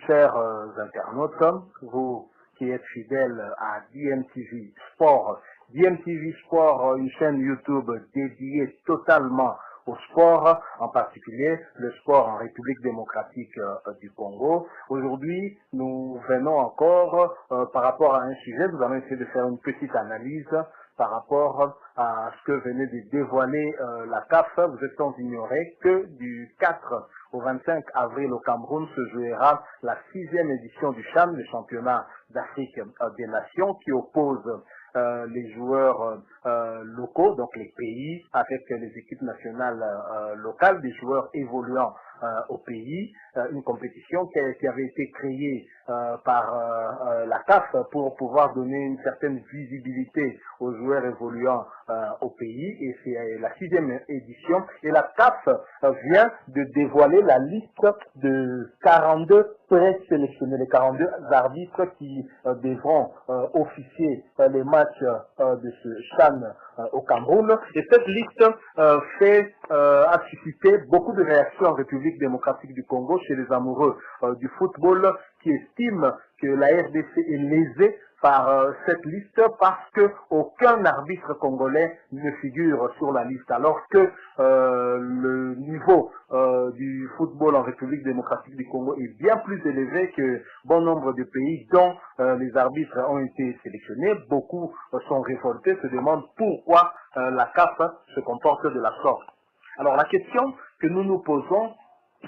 Chers internautes, vous qui êtes fidèles à DMTV Sport. DMTV Sport, une chaîne YouTube dédiée totalement au sport, en particulier le sport en République démocratique du Congo. Aujourd'hui, nous venons encore par rapport à un sujet, nous allons essayer de faire une petite analyse par rapport à ce que venait de dévoiler la CAF. Vous êtes sans ignorer que du 4 au 25 avril au Cameroun se jouera la 6e édition du CHAN, le championnat d'Afrique des Nations, qui oppose les joueurs locaux, donc les pays, avec les équipes nationales locales, des joueurs évoluant au pays, une compétition qui avait été créée par la CAF pour pouvoir donner une certaine visibilité aux joueurs évoluant au pays, et c'est la 6e édition, et la CAF vient de dévoiler la liste de 42 présélectionnés, les 42 arbitres qui devront officier les matchs de ce CHAN au Cameroun. Et cette liste a suscité beaucoup de réactions en République démocratique du Congo chez les amoureux du football qui estiment que la RDC est lésée par cette liste parce que aucun arbitre congolais ne figure sur la liste, alors que le niveau du football en République démocratique du Congo est bien plus élevé que bon nombre de pays dont les arbitres ont été sélectionnés. Beaucoup sont révoltés, se demandent pourquoi la CAF se comporte de la sorte. Alors la question que nous nous posons,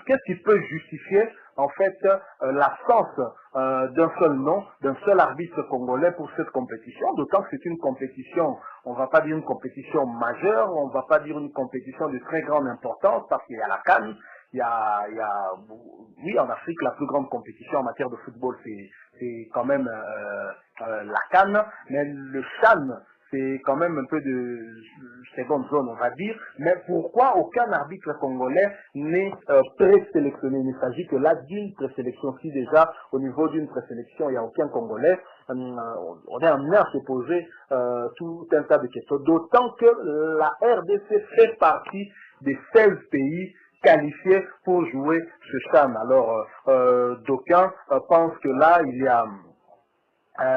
qu'est-ce qui peut justifier en fait l'absence d'un seul nom, d'un seul arbitre congolais pour cette compétition, d'autant que c'est une compétition, on ne va pas dire une compétition majeure, on ne va pas dire une compétition de très grande importance, parce qu'il y a la CAN, oui, en Afrique, la plus grande compétition en matière de football, c'est quand même la CAN, mais le CHAN, c'est quand même un peu de seconde zone, on va dire. Mais pourquoi aucun arbitre congolais n'est présélectionné? Il ne s'agit que là d'une présélection. Si déjà, au niveau d'une présélection, il n'y a aucun Congolais, on est amené à se poser tout un tas de questions. D'autant que la RDC fait partie des 16 pays qualifiés pour jouer ce CHAN. Alors, d'aucuns pensent que là, il y a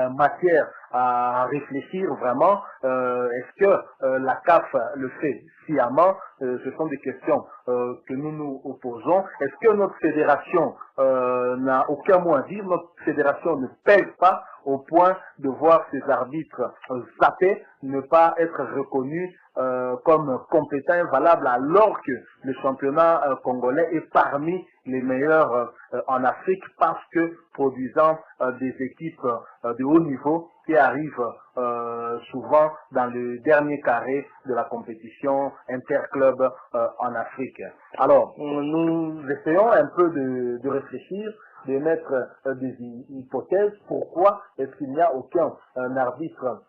matière à réfléchir vraiment. Est-ce que la CAF le fait sciemment? Ce sont des questions que nous nous opposons. Est-ce que notre fédération n'a aucun mot à dire? Notre fédération ne pèse pas au point de voir ses arbitres zappés, ne pas être reconnus comme compétents et valables, alors que le championnat congolais est parmi les meilleurs en Afrique, parce que produisant des équipes de haut niveau qui arrivent souvent dans le dernier carré de la compétition interclub en Afrique. Alors, nous essayons un peu de réfléchir, de mettre des hypothèses. Pourquoi est-ce qu'il n'y a aucun arbitre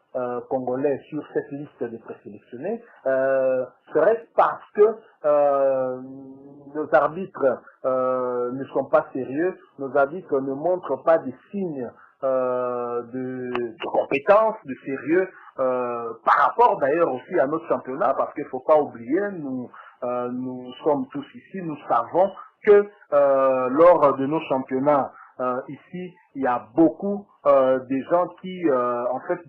congolais sur cette liste des présélectionnés? Serait-ce parce que nos arbitres ne sont pas sérieux, nos arbitres ne montrent pas des signes de compétence, de sérieux, par rapport d'ailleurs aussi à notre championnat, parce qu'il ne faut pas oublier, nous sommes tous ici, nous savons que lors de nos championnats ici, il y a beaucoup des gens qui, en fait,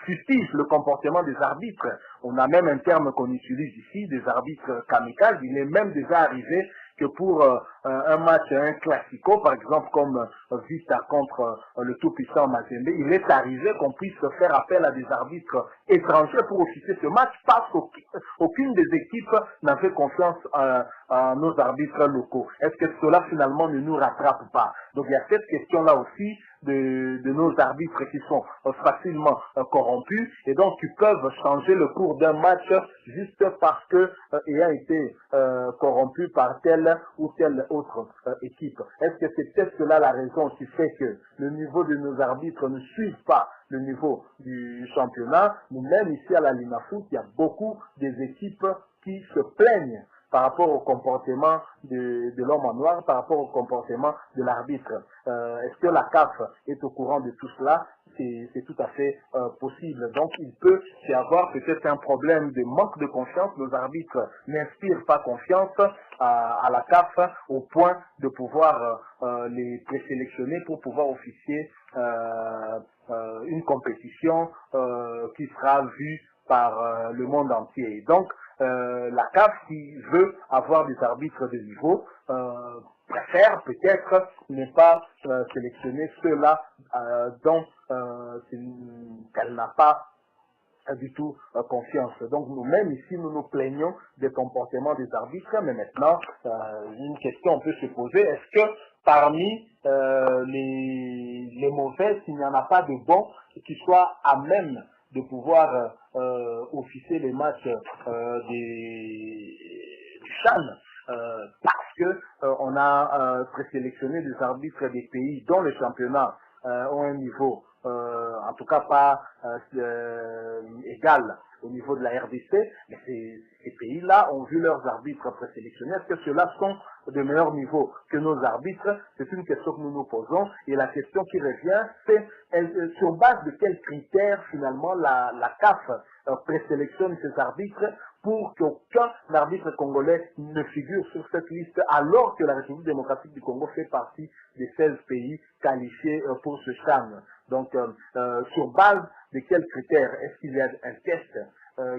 fustigent le comportement des arbitres. On a même un terme qu'on utilise ici, des arbitres kamikazes. Il est même déjà arrivé que pour un match, un classico, par exemple comme Vita contre le tout-puissant Mazembe, il est arrivé qu'on puisse faire appel à des arbitres étrangers pour officier ce match, parce qu'aucune des équipes n'avait confiance à nos arbitres locaux. Est-ce que cela finalement ne nous rattrape pas? Donc il y a cette question-là aussi de nos arbitres qui sont facilement corrompus et donc qui peuvent changer le cours d'un match juste parce que ayant été corrompu par telle ou telle autre équipe. Est-ce que c'est peut-être cela la raison qui fait que le niveau de nos arbitres ne suit pas le niveau du championnat? Nous-mêmes ici à la Linafoot, il y a beaucoup des équipes qui se plaignent par rapport au comportement de l'homme en noir, par rapport au comportement de l'arbitre. Est-ce que la CAF est au courant de tout cela? c'est tout à fait possible. Donc il peut y avoir peut-être un problème de manque de confiance. Nos arbitres n'inspirent pas confiance à la CAF au point de pouvoir les présélectionner pour pouvoir officier une compétition qui sera vue par le monde entier. Et donc, la CAF, qui veut avoir des arbitres de niveau, préfère peut-être ne pas sélectionner ceux-là dont elle n'a pas du tout confiance. Donc nous-mêmes ici, nous nous plaignons des comportements des arbitres, mais maintenant, une question peut se poser, est-ce que parmi les mauvais, s'il n'y en a pas de bons qui soient à même de pouvoir officier les matchs du CHAN, parce que on a présélectionné des arbitres des pays dont les championnats ont un niveau en tout cas pas égal au niveau de la RDC, mais ces pays-là ont vu leurs arbitres présélectionnés. Est-ce que ceux-là sont de meilleur niveau que nos arbitres? C'est une question que nous nous posons. Et la question qui revient, c'est sur base de quels critères finalement la CAF présélectionne ces arbitres pour qu'aucun arbitre congolais ne figure sur cette liste, alors que la République démocratique du Congo fait partie des 16 pays qualifiés pour ce CHAN. Donc, sur base de quels critères? Est-ce qu'il y a un test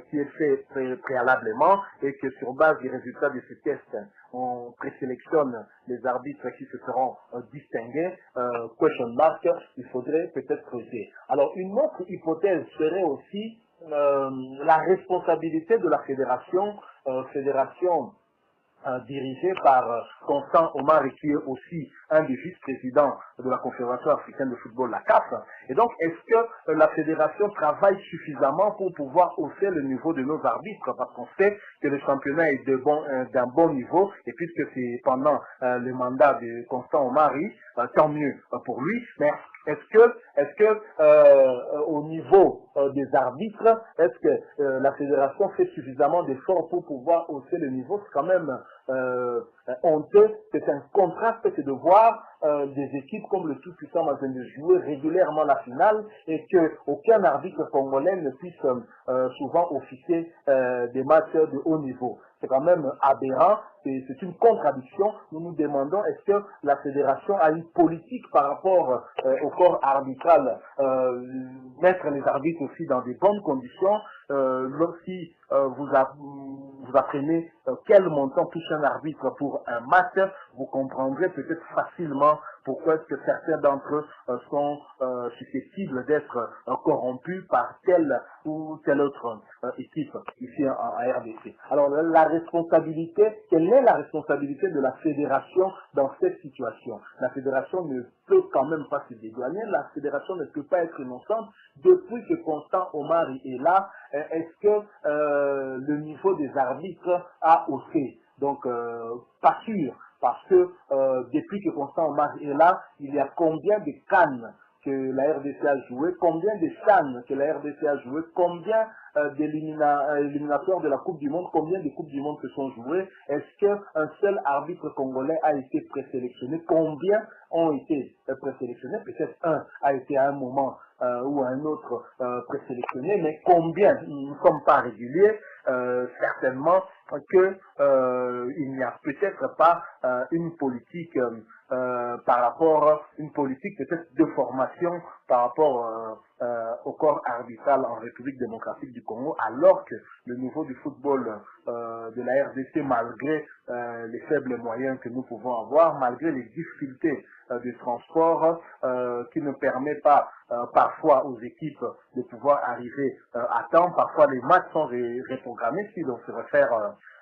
qui est fait préalablement et que sur base des résultats de ce test, on présélectionne les arbitres qui se seront distingués? Question mark, il faudrait peut-être creuser. Alors, une autre hypothèse serait aussi la responsabilité de la fédération dirigé par Constant Omari, qui est aussi un des vice-présidents de la Confédération africaine de football, la CAF. Et donc, est-ce que la fédération travaille suffisamment pour pouvoir hausser le niveau de nos arbitres? Parce qu'on sait que le championnat est d'un bon niveau, et puisque c'est pendant le mandat de Constant Omari, tant mieux pour lui. Mais est-ce que au niveau des arbitres, est-ce que la fédération fait suffisamment d'efforts pour pouvoir hausser le niveau? C'est quand même honteux, c'est un contraste que de voir des équipes comme le tout-puissant Mazembe jouer régulièrement la finale et qu'aucun arbitre congolais ne puisse souvent officier des matchs de haut niveau. C'est quand même aberrant, c'est une contradiction. Nous nous demandons, est-ce que la fédération a une politique par rapport au corps arbitral, mettre les arbitres aussi dans des bonnes conditions. Si vous apprenez quel montant touche un arbitre pour un match, vous comprendrez peut-être facilement pourquoi est-ce que certains d'entre eux sont susceptibles d'être corrompus par telle ou telle autre équipe ici en RDC. Alors la responsabilité, quelle est la responsabilité de la fédération dans cette situation? La fédération ne peut quand même pas se dédouaner, la fédération ne peut pas être innocente. Depuis que Constant Omari est là, est-ce que le niveau des arbitres a haussé? Donc, pas sûr, parce que depuis que Constant Omari est là, il y a combien de cannes que la RDC a joué, combien de CHAN que la RDC a joué, combien d'éliminatoires de la Coupe du Monde, combien de Coupes du Monde se sont jouées? Est-ce qu'un seul arbitre congolais a été présélectionné? Combien ont été présélectionnés? Peut-être un a été à un moment ou à un autre présélectionné, mais combien? Nous ne sommes pas réguliers. Certainement que il n'y a peut-être pas une politique par rapport, une politique peut-être de formation par rapport au corps arbitral en République démocratique du Congo, alors que le niveau du football de la RDC, malgré les faibles moyens que nous pouvons avoir, malgré les difficultés de transport qui ne permet pas parfois aux équipes de pouvoir arriver à temps, parfois les matchs sont reprogrammés, si l'on se réfère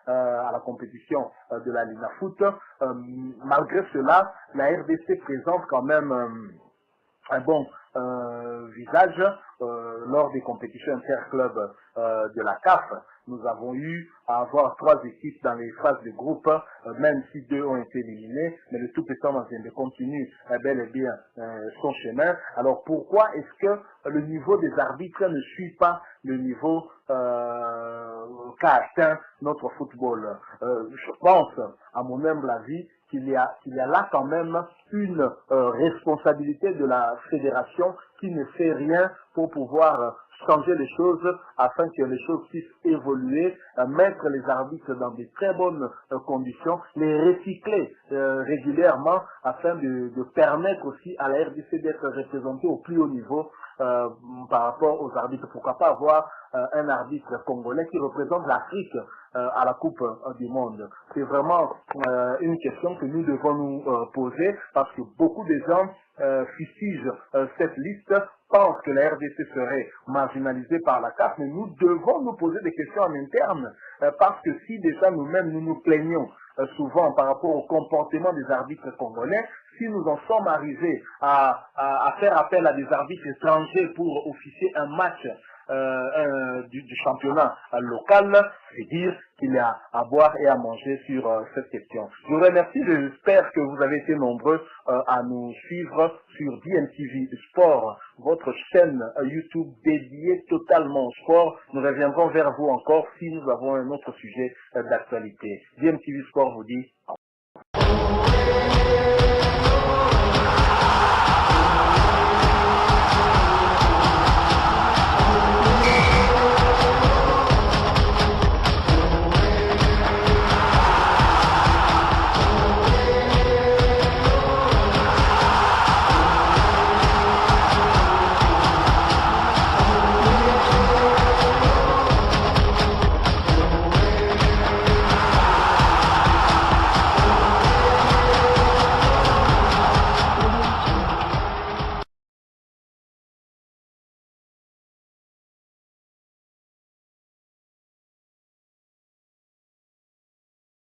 à la compétition de la Liga Foot. Malgré cela, la RDC présente quand même un bon visage lors des compétitions interclubs de la CAF. nous avons eu à avoir 3 équipes dans les phases de groupe, même si 2 ont été éliminés, mais le tout étant Mazembe continue bel et bien son chemin. Alors pourquoi est-ce que le niveau des arbitres ne suit pas le niveau qu'a atteint notre football? Je pense, à mon humble avis, qu'il y a là quand même une responsabilité de la fédération qui ne fait rien pour pouvoir changer les choses afin que les choses puissent évoluer, mettre les arbitres dans de très bonnes conditions, les recycler régulièrement afin de permettre aussi à la RDC d'être représentée au plus haut niveau par rapport aux arbitres. Pourquoi pas avoir un arbitre congolais qui représente l'Afrique à la Coupe du Monde? C'est vraiment une question que nous devons nous poser parce que beaucoup de gens fustigent cette liste, pensent que la RDC serait marginalisée par la CAF, mais nous devons nous poser des questions en interne parce que si déjà nous-mêmes nous nous plaignons souvent par rapport au comportement des arbitres congolais, si nous en sommes arrivés à faire appel à des arbitres étrangers pour officier un match du championnat local, c'est dire qu'il y a à boire et à manger sur cette question. Je vous remercie, j'espère que vous avez été nombreux à nous suivre sur DMTV Sport, votre chaîne YouTube dédiée totalement au sport. Nous reviendrons vers vous encore si nous avons un autre sujet d'actualité. DMTV Sport vous dit